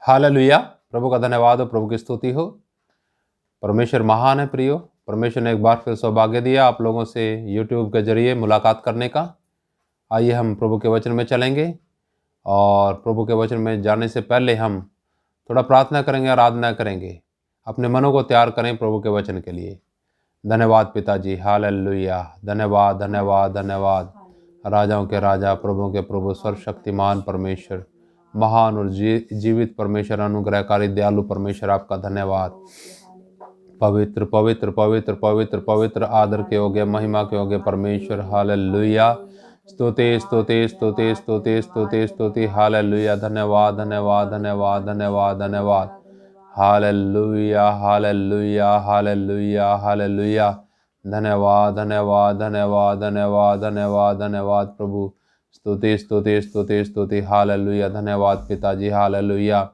Hallelujah. प्रभु का धन्यवाद हो, प्रभु की स्तुति हो। परमेश्वर महान है प्रियो। परमेश्वर ने एक बार फिर सौभाग्य दिया आप लोगों से यूट्यूब के जरिए मुलाकात करने का। आइए हम प्रभु के वचन में चलेंगे और प्रभु के वचन में जाने से पहले हम थोड़ा प्रार्थना करेंगे, आराधना करेंगे। अपने मनों को तैयार करें प्रभु के वचन के लिए। धन्यवाद पिताजी, हालेलुया। धन्यवाद धन्यवाद धन्यवाद। राजाओं के राजा, प्रभु के प्रभु, सर्वशक्तिमान परमेश्वर, महान और जीवित परमेश्वर, अनुग्रहकारी दयालु परमेश्वर, आपका धन्यवाद। पवित्र पवित्र पवित्र पवित्र पवित्र, आदर के योग्य, महिमा के योग्य परमेश्वर, हालेलुया। स्तुति स्तुति स्तुति स्तुति स्तुति स्तुति, हालेलुया। धन्यवाद धन्यवाद धन्यवाद धन्यवाद धन्यवाद, हालेलुया हालेलुया हालेलुया हालेलुया। धन्यवाद धन्यवाद धन्यवाद धन्यवाद धन्यवाद धन्यवाद प्रभु। स्तुति स्तुति स्तुति स्तुति, हालेलुया। धन्यवाद पिताजी, हालेलुया।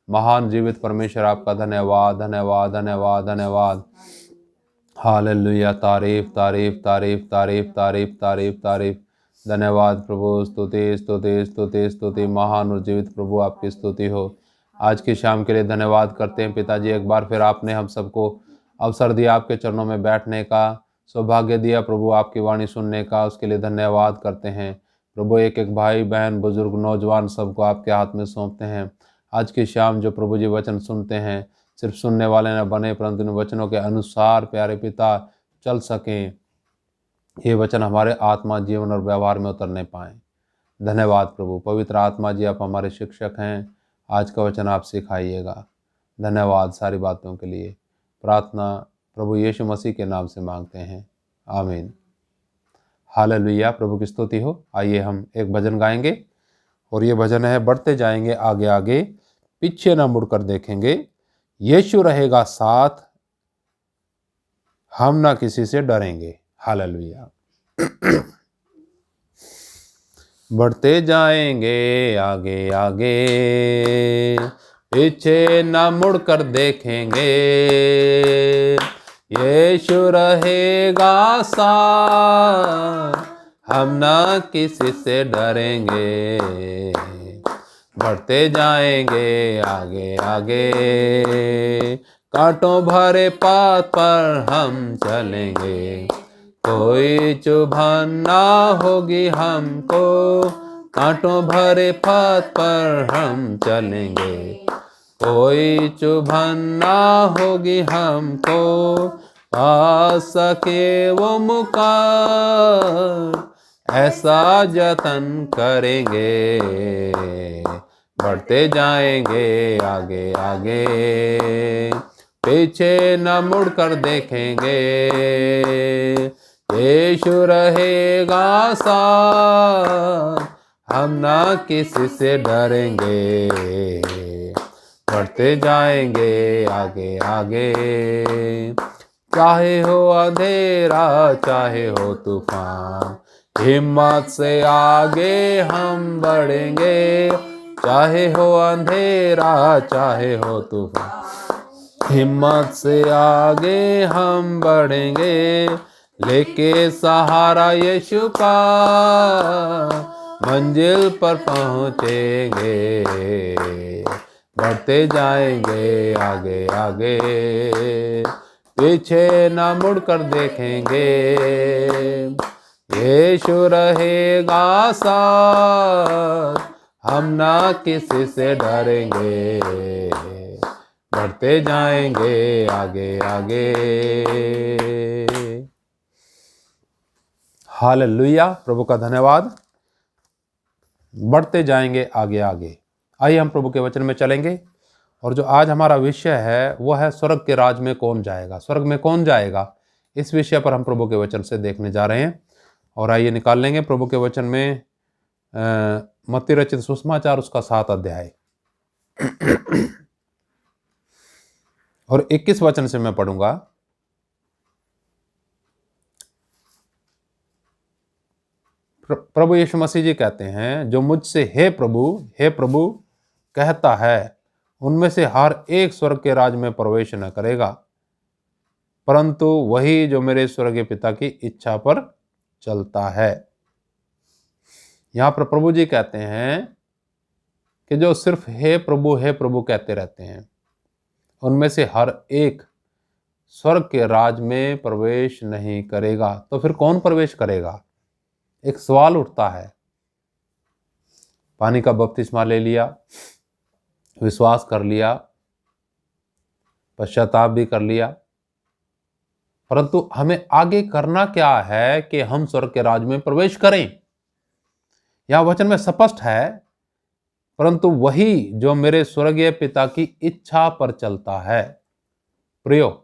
महान जीवित परमेश्वर, आपका धन्यवाद धन्यवाद धन्यवाद धन्यवाद, हालेलुया। तारीफ तारीफ तारीफ तारीफ तारीफ तारीफ तारीफ। धन्यवाद प्रभु। स्तुति स्तुति स्तुति स्तुति, महान और जीवित प्रभु, आपकी स्तुति हो। आज की शाम के लिए धन्यवाद करते हैं पिताजी। एक बार फिर आपने हम सबको अवसर दिया, आपके चरणों में बैठने का सौभाग्य दिया प्रभु, आपकी वाणी सुनने का, उसके लिए धन्यवाद करते हैं प्रभु। एक एक भाई बहन, बुजुर्ग, नौजवान, सबको आपके हाथ में सौंपते हैं। आज की शाम जो प्रभु जी वचन सुनते हैं, सिर्फ सुनने वाले न बने, परंतु इन वचनों के अनुसार प्यारे पिता चल सकें। ये वचन हमारे आत्मा, जीवन और व्यवहार में उतरने पाएँ। धन्यवाद प्रभु। पवित्र आत्मा जी, आप हमारे शिक्षक हैं। आज का वचन आप सिखाइएगा। धन्यवाद सारी बातों के लिए। प्रार्थना प्रभु यीशु मसीह के नाम से मांगते हैं, आमीन। हालेलुया। प्रभु की स्तुति हो। आइए हम एक भजन गाएंगे और ये भजन है, बढ़ते जाएंगे आगे आगे, पीछे ना मुड़कर देखेंगे, यीशु रहेगा साथ, हम ना किसी से डरेंगे। हालेलुया। बढ़ते जाएंगे आगे आगे, पीछे ना मुड़कर देखेंगे, यीशु रहेगा साथ, हम ना किसी से डरेंगे। बढ़ते जाएंगे आगे आगे, कांटों भरे पथ पर हम चलेंगे, कोई चुभन ना होगी हमको, कांटों भरे पथ पर हम चलेंगे, कोई चुभन ना होगी हमको, पा सके वो मुकाम, ऐसा जतन करेंगे। बढ़ते जाएंगे आगे आगे, पीछे न मुड़कर देखेंगे, यीशु रहेगा साथ, हम ना किसी से डरेंगे। बढ़ते जाएंगे आगे आगे, चाहे हो अंधेरा चाहे हो तूफान, हिम्मत से आगे हम बढ़ेंगे। चाहे हो अंधेरा चाहे हो तूफान, हिम्मत से आगे हम बढ़ेंगे, लेके सहारा यीशु का, मंजिल पर पहुँचेंगे। बढ़ते जाएंगे आगे आगे, पीछे ना मुड़कर देखेंगे, यीशु रहेगा साथ, हम ना किसी से डरेंगे। बढ़ते जाएंगे आगे आगे। हालेलुया। प्रभु का धन्यवाद। बढ़ते जाएंगे आगे आगे। आइए हम प्रभु के वचन में चलेंगे और जो आज हमारा विषय है वो है, स्वर्ग के राज में कौन जाएगा, स्वर्ग में कौन जाएगा। इस विषय पर हम प्रभु के वचन से देखने जा रहे हैं। और आइए निकाल लेंगे प्रभु के वचन में मत्ती रचित सुसमाचार, उसका 7 अध्याय और 21 वचन से मैं पढ़ूंगा। प्रभु यीशु मसीह जी कहते हैं, जो मुझसे हे प्रभु कहता है, उनमें से हर एक स्वर्ग के राज में प्रवेश न करेगा, परंतु वही जो मेरे स्वर्गीय पिता की इच्छा पर चलता है। यहां पर प्रभु जी कहते हैं कि जो सिर्फ हे प्रभु कहते रहते हैं, उनमें से हर एक स्वर्ग के राज में प्रवेश नहीं करेगा। तो फिर कौन प्रवेश करेगा? एक सवाल उठता है। पानी का बपतिस्मा ले लिया, विश्वास कर लिया, पश्चाताप भी कर लिया, परंतु हमें आगे करना क्या है कि हम स्वर्ग के राज में प्रवेश करें? यहां वचन में स्पष्ट है, परंतु वही जो मेरे स्वर्गीय पिता की इच्छा पर चलता है। प्रियो,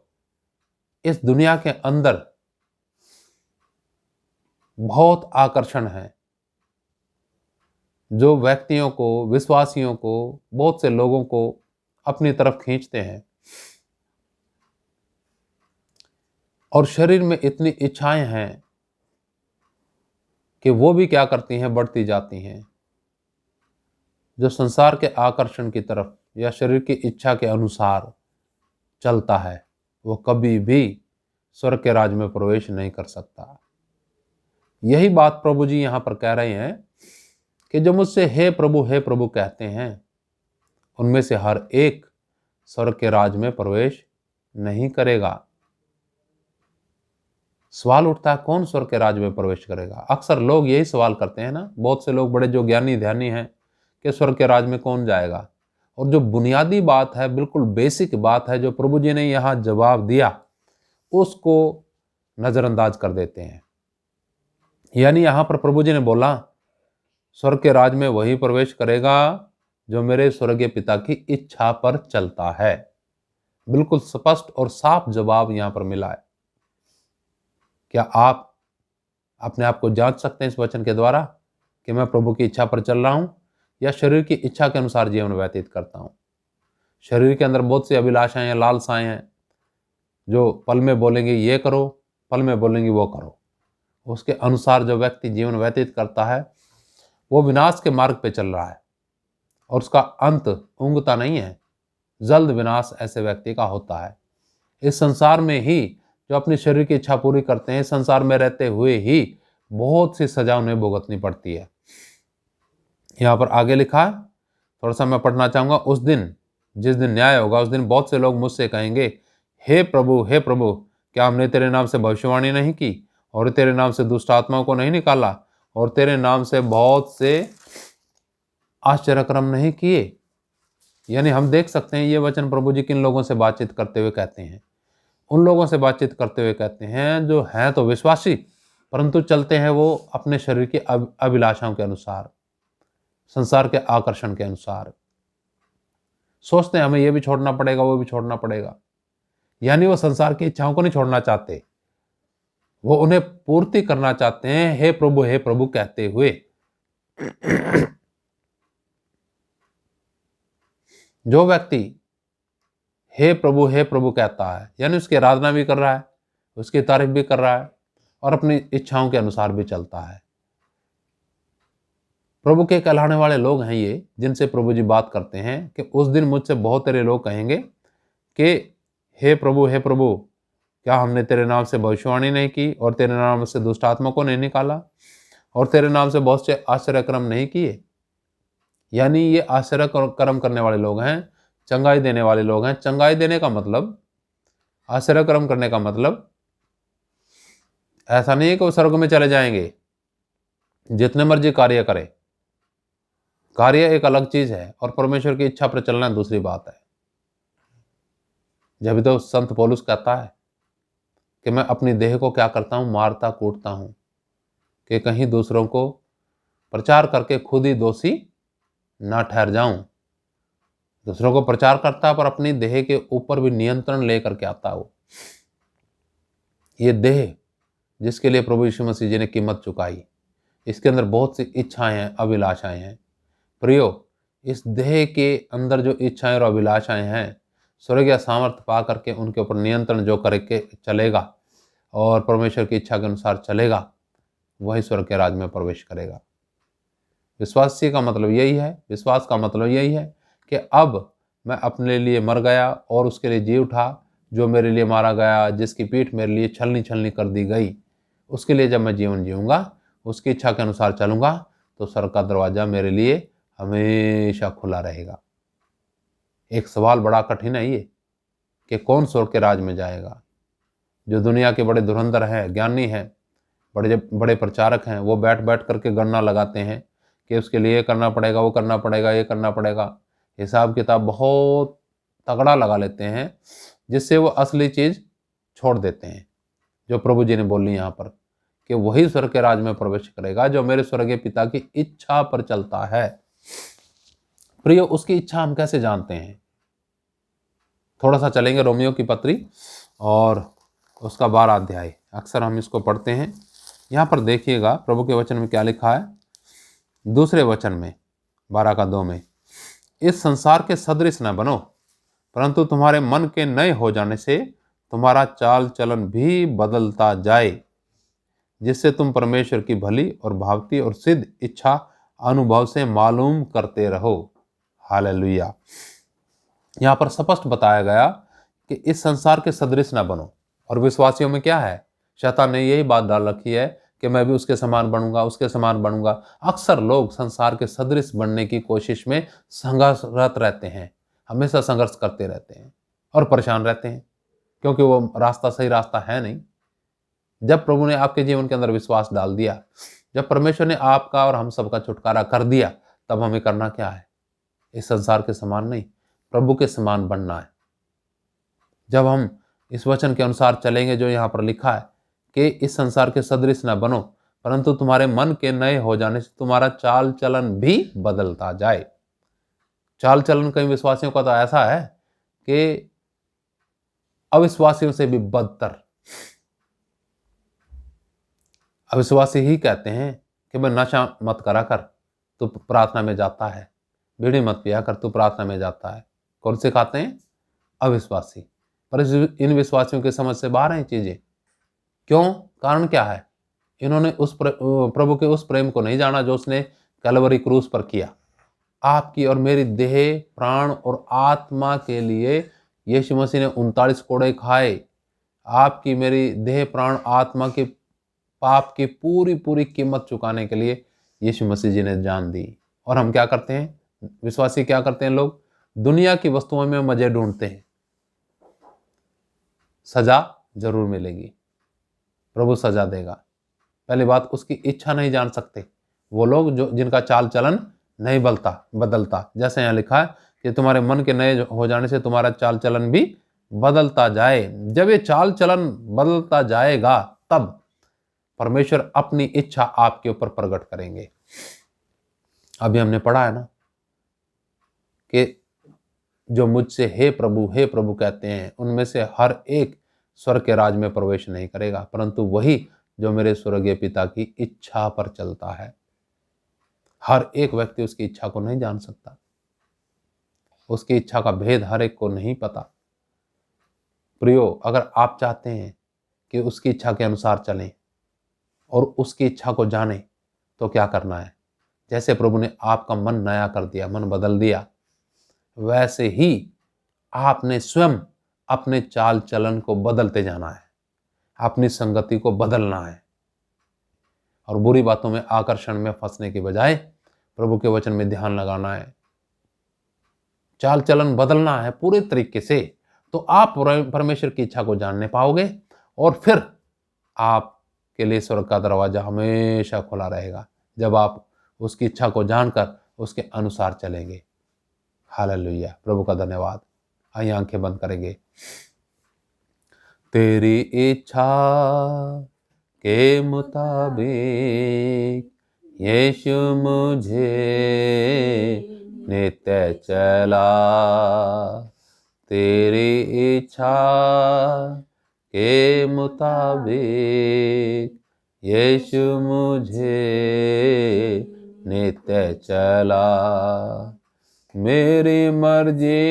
इस दुनिया के अंदर बहुत आकर्षण है जो व्यक्तियों को, विश्वासियों को, बहुत से लोगों को अपनी तरफ खींचते हैं, और शरीर में इतनी इच्छाएं हैं कि वो भी क्या करती हैं, बढ़ती जाती हैं। जो संसार के आकर्षण की तरफ या शरीर की इच्छा के अनुसार चलता है, वो कभी भी स्वर्ग के राज में प्रवेश नहीं कर सकता। यही बात प्रभु जी यहां पर कह रहे हैं कि जो मुझसे हे प्रभु कहते हैं, उनमें से हर एक स्वर्ग के राज में प्रवेश नहीं करेगा। सवाल उठता है, कौन स्वर्ग के राज में प्रवेश करेगा? अक्सर लोग यही सवाल करते हैं ना, बहुत से लोग बड़े जो ज्ञानी ध्यानी हैं कि स्वर्ग के राज में कौन जाएगा। और जो बुनियादी बात है, बिल्कुल बेसिक बात है, जो प्रभु जी ने यहाँ जवाब दिया, उसको नजरअंदाज कर देते हैं। यानी यहाँ पर प्रभु जी ने बोला, स्वर्ग के राज में वही प्रवेश करेगा जो मेरे स्वर्गीय पिता की इच्छा पर चलता है। बिल्कुल स्पष्ट और साफ जवाब यहाँ पर मिला है। क्या आप अपने आप को जांच सकते हैं इस वचन के द्वारा कि मैं प्रभु की इच्छा पर चल रहा हूं या शरीर की इच्छा के अनुसार जीवन व्यतीत करता हूं? शरीर के अंदर बहुत सी अभिलाषाएं हैं, लालसाएं हैं, जो पल में बोलेंगे ये करो, पल में बोलेंगे वो करो। उसके अनुसार जो व्यक्ति जीवन व्यतीत करता है, वो विनाश के मार्ग पे चल रहा है और उसका अंत ऊँघता नहीं है। जल्द विनाश ऐसे व्यक्ति का होता है। इस संसार में ही जो अपनी शरीर की इच्छा पूरी करते हैं, संसार में रहते हुए ही बहुत सी सजा उन्हें भुगतनी पड़ती है। यहाँ पर आगे लिखा है, थोड़ा सा मैं पढ़ना चाहूंगा। उस दिन, जिस दिन न्याय होगा, उस दिन बहुत से लोग मुझसे कहेंगे, हे प्रभु क्या हमने तेरे नाम से भविष्यवाणी नहीं की, और तेरे नाम से दुष्ट आत्माओं को नहीं निकाला, और तेरे नाम से बहुत से आश्चर्यक्रम नहीं किए? यानी हम देख सकते हैं ये वचन प्रभु जी किन लोगों से बातचीत करते हुए कहते हैं। उन लोगों से बातचीत करते हुए कहते हैं जो हैं तो विश्वासी, परंतु चलते हैं वो अपने शरीर की अभिलाषाओं के अनुसार, संसार के आकर्षण के अनुसार। सोचते हैं हमें ये भी छोड़ना पड़ेगा, वो भी छोड़ना पड़ेगा। यानी वो संसार की इच्छाओं को नहीं छोड़ना चाहते, वो उन्हें पूर्ति करना चाहते हैं हे प्रभु कहते हुए। जो व्यक्ति हे प्रभु कहता है, यानी उसकी आराधना भी कर रहा है, उसकी तारीफ भी कर रहा है और अपनी इच्छाओं के अनुसार भी चलता है। प्रभु के कहलाने वाले लोग हैं ये, जिनसे प्रभु जी बात करते हैं कि उस दिन मुझसे बहुत तेरे लोग कहेंगे कि हे प्रभु क्या हमने तेरे नाम से भविष्यवाणी नहीं की, और तेरे नाम से दुष्ट आत्मा को नहीं निकाला, और तेरे नाम से बहुत से आश्चर्यक्रम नहीं किए? यानी ये आश्चर्य कर्म करने वाले लोग हैं, चंगाई देने वाले लोग हैं। चंगाई देने का मतलब, आश्चर्य कर्म करने का मतलब ऐसा नहीं है कि वो स्वर्ग में चले जाएंगे जितने मर्जी कार्य करें। कार्य एक अलग चीज है और परमेश्वर की इच्छा पर चलना दूसरी बात है। जब तो संत पौलुस कहता है कि मैं अपनी देह को क्या करता हूं, मारता कूटता हूं, कि कहीं दूसरों को प्रचार करके खुद ही दोषी ना ठहर जाऊं। दूसरों को प्रचार करता है पर अपनी देह के ऊपर भी नियंत्रण लेकर के आता हो। ये देह जिसके लिए प्रभु यीशु मसीह जी ने कीमत चुकाई, इसके अंदर बहुत सी इच्छाएं हैं, अभिलाषाएं हैं। प्रियो, इस देह के अंदर जो इच्छाएं और अभिलाषाएं हैं, स्वर्गीय सामर्थ्य पा करके उनके ऊपर नियंत्रण जो करके चलेगा और परमेश्वर की इच्छा के अनुसार चलेगा, वही स्वर्ग के राज में प्रवेश करेगा। विश्वासी का मतलब यही है, विश्वास का मतलब यही है कि अब मैं अपने लिए मर गया और उसके लिए जी उठा, जो मेरे लिए मारा गया, जिसकी पीठ मेरे लिए छलनी छलनी कर दी गई, उसके लिए जब मैं जीवन जीऊँगा, उसकी इच्छा के अनुसार चलूँगा, तो स्वर्ग का दरवाज़ा मेरे लिए हमेशा खुला रहेगा। एक सवाल बड़ा कठिन है ये कि कौन स्वर्ग के राज में जाएगा। जो दुनिया के बड़े धुरंधर हैं, ज्ञानी हैं, बड़े बड़े प्रचारक हैं, वो बैठ बैठ करके गणना लगाते हैं कि उसके लिए ये करना पड़ेगा, वो करना पड़ेगा, ये करना पड़ेगा। हिसाब किताब बहुत तगड़ा लगा लेते हैं, जिससे वो असली चीज़ छोड़ देते हैं जो प्रभु जी ने बोली यहाँ पर, कि वही स्वर्ग के राज में प्रवेश करेगा जो मेरे स्वर्गीय पिता की इच्छा पर चलता है। प्रियो, उसकी इच्छा हम कैसे जानते हैं? थोड़ा सा चलेंगे रोमियो की पत्री और उसका 12 अध्याय। अक्सर हम इसको पढ़ते हैं। यहाँ पर देखिएगा प्रभु के वचन में क्या लिखा है। दूसरे वचन में 12:2 में, इस संसार के सदृश न बनो, परंतु तुम्हारे मन के नए हो जाने से तुम्हारा चाल चलन भी बदलता जाए, जिससे तुम परमेश्वर की भली और भावती और सिद्ध इच्छा अनुभव से मालूम करते रहो। हालेलुया। यहाँ पर स्पष्ट बताया गया कि इस संसार के सदृश न बनो। और विश्वासियों में क्या है? शैतान ने यही बात डाल रखी है कि मैं भी उसके समान बनूंगा, उसके समान बनूंगा। अक्सर लोग संसार के सदृश बनने की कोशिश में संघर्षरत रहते हैं, हमेशा संघर्ष करते रहते हैं और परेशान रहते हैं, क्योंकि वो रास्ता सही रास्ता है नहीं। जब प्रभु ने आपके जीवन के अंदर विश्वास डाल दिया, जब परमेश्वर ने आपका और हम सबका छुटकारा कर दिया, तब हमें करना क्या है? इस संसार के समान नहीं, प्रभु के समान बनना है। जब हम इस वचन के अनुसार चलेंगे जो यहाँ पर लिखा है कि इस संसार के सदृश न बनो, परंतु तुम्हारे मन के नए हो जाने से तुम्हारा चाल चलन भी बदलता जाए। चाल चलन कई विश्वासियों का तो ऐसा है कि अविश्वासियों से भी बदतर। अविश्वासी ही कहते हैं कि मैं नशा मत करा कर, तू प्रार्थना में जाता है, बीड़ी मत पिया कर, तू प्रार्थना में जाता है। कौन से खाते हैं? अविश्वासी। पर इन विश्वासियों की समझ से बाहर हैं चीजें। क्यों? कारण क्या है? इन्होंने उस प्रभु के उस प्रेम को नहीं जाना जो उसने कैलवरी क्रूस पर किया। आपकी और मेरी देह, प्राण और आत्मा के लिए यीशु मसीह ने 39 कोड़े खाए। आपकी मेरी देह, प्राण, आत्मा के पाप की पूरी पूरी कीमत चुकाने के लिए यीशु मसीह जी ने जान दी। और हम क्या करते हैं? विश्वासी क्या करते हैं? लोग दुनिया की वस्तुओं में मजे ढूंढते हैं। सजा जरूर मिलेगी, प्रभु सजा देगा। पहली बात, उसकी इच्छा नहीं जान सकते वो लोग जो जिनका चाल चलन नहीं बदलता। जैसे यहाँ लिखा है कि तुम्हारे मन के नए हो जाने से तुम्हारा चाल चलन भी बदलता जाए। जब ये चाल चलन बदलता जाएगा, तब परमेश्वर अपनी इच्छा आपके ऊपर प्रकट करेंगे। अभी हमने पढ़ा है ना कि जो मुझसे हे प्रभु कहते हैं, उनमें से हर एक स्वर्ग के राज में प्रवेश नहीं करेगा, परंतु वही जो मेरे स्वर्गीय पिता की इच्छा पर चलता है। हर एक व्यक्ति उसकी इच्छा को नहीं जान सकता। उसकी इच्छा का भेद हर एक को नहीं पता। प्रियो, अगर आप चाहते हैं कि उसकी इच्छा के अनुसार चलें और उसकी इच्छा को जानें, तो क्या करना है? जैसे प्रभु ने आपका मन नया कर दिया, मन बदल दिया, वैसे ही आपने स्वयं अपने चाल चलन को बदलते जाना है, अपनी संगति को बदलना है और बुरी बातों में आकर्षण में फंसने के बजाय प्रभु के वचन में ध्यान लगाना है, चाल चलन बदलना है पूरे तरीके से। तो आप परमेश्वर की इच्छा को जानने पाओगे और फिर आपके लिए स्वर्ग का दरवाजा हमेशा खुला रहेगा, जब आप उसकी इच्छा को जानकर उसके अनुसार चलेंगे। हालेलुया, प्रभु का धन्यवाद। आइए आंखें बंद करेंगे। तेरी इच्छा के मुताबिक यीशु मुझे नित्य चला, तेरी इच्छा के मुताबिक यीशु मुझे नित्य चला। मेरी मर्जी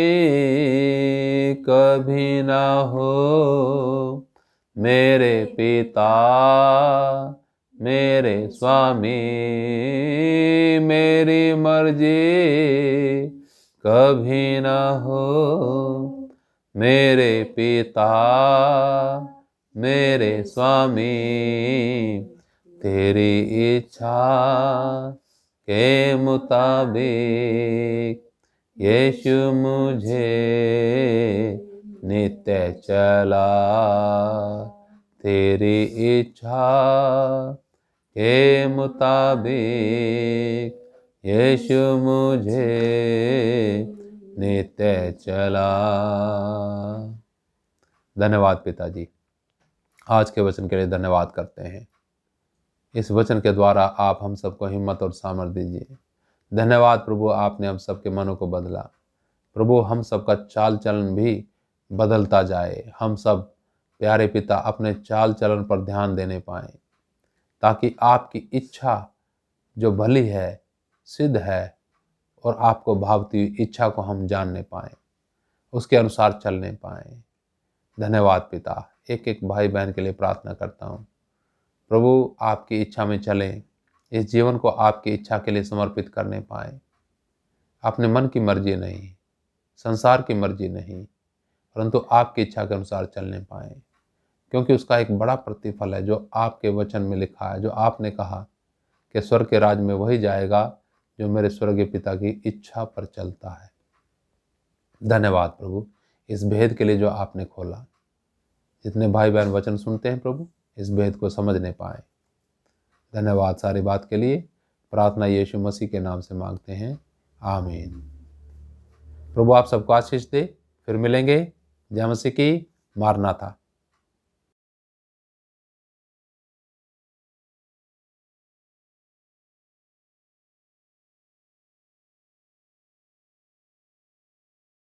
कभी ना हो, मेरे पिता मेरे स्वामी, मेरी मर्जी कभी ना हो, मेरे पिता मेरे स्वामी, तेरी इच्छा के मुताबिक यीशु मुझे नित्य चला, तेरी इच्छा के मुताबिक यीशु मुझे नित्य चला। धन्यवाद पिताजी, आज के वचन के लिए धन्यवाद करते हैं। इस वचन के द्वारा आप हम सबको हिम्मत और सामर्थ दीजिए। धन्यवाद प्रभु, आपने हम सबके मनों को बदला। प्रभु, हम सबका चाल चलन भी बदलता जाए। हम सब प्यारे पिता अपने चाल चलन पर ध्यान देने पाएं, ताकि आपकी इच्छा जो भली है, सिद्ध है और आपको भावती हुई इच्छा को हम जानने पाएं, उसके अनुसार चलने पाएं। धन्यवाद पिता। एक एक भाई बहन के लिए प्रार्थना करता हूँ प्रभु, आपकी इच्छा में चलें, इस जीवन को आपकी इच्छा के लिए समर्पित करने पाएं। अपने मन की मर्जी नहीं, संसार की मर्जी नहीं, परंतु आपकी इच्छा के अनुसार चलने पाएं, क्योंकि उसका एक बड़ा प्रतिफल है जो आपके वचन में लिखा है, जो आपने कहा कि स्वर्ग के राज में वही जाएगा जो मेरे स्वर्गीय पिता की इच्छा पर चलता है। धन्यवाद प्रभु, इस भेद के लिए जो आपने खोला। जितने भाई बहन वचन सुनते हैं प्रभु, इस भेद को समझने पाए। धन्यवाद सारी बात के लिए। प्रार्थना यीशु मसीह के नाम से मांगते हैं, आमीन। प्रभु आप सबको आशीष दे। फिर मिलेंगे। जय मसीह की। मारनाथा।